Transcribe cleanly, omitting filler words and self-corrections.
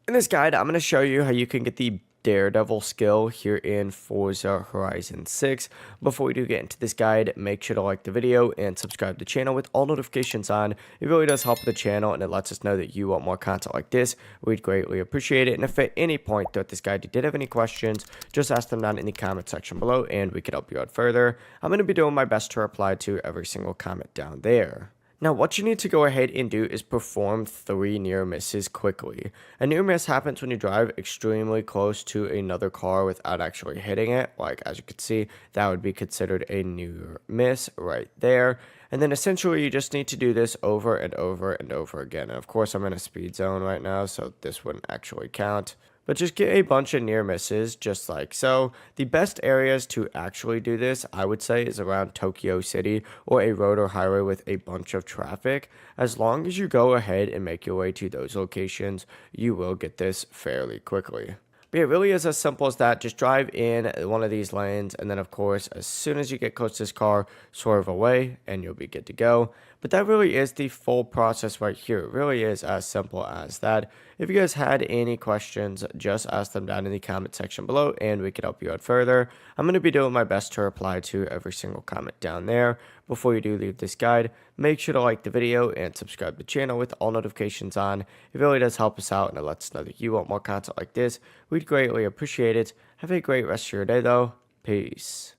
In this guide, I'm going to show you how you can get the Daredevil skill here in Forza Horizon 6. Before we do get into this guide, make sure to like the video and subscribe to the channel with all notifications on. It really does help the channel and it lets us know that you want more content like this. We'd greatly appreciate it. And if at any point throughout this guide you did have any questions, just ask them down in the comment section below and we could help you out further. I'm going to be doing my best to reply to every single comment down there. Now, what you need to go ahead and do is perform 3 near misses quickly. A near miss happens when you drive extremely close to another car without actually hitting it. Like, as you can see, that would be considered a near miss right there. And then essentially, you just need to do this over and over and over again. And of course, I'm in a speed zone right now, so this wouldn't actually count. But just get a bunch of near misses, just like so. The best areas to actually do this, I would say, is around Tokyo City or a road or highway with a bunch of traffic. As long as you go ahead and make your way to those locations, you will get this fairly quickly. But it really is as simple as that. Just drive in one of these lanes, and then, of course, as soon as you get close to this car, swerve away, and you'll be good to go. But that really is the full process right here. It really is as simple as that. If you guys had any questions, just ask them down in the comment section below, and we can help you out further. I'm going to be doing my best to reply to every single comment down there. Before you do leave this guide, make sure to like the video and subscribe to the channel with all notifications on. It really does help us out and it lets us know that you want more content like this. We'd greatly appreciate it. Have a great rest of your day though. Peace.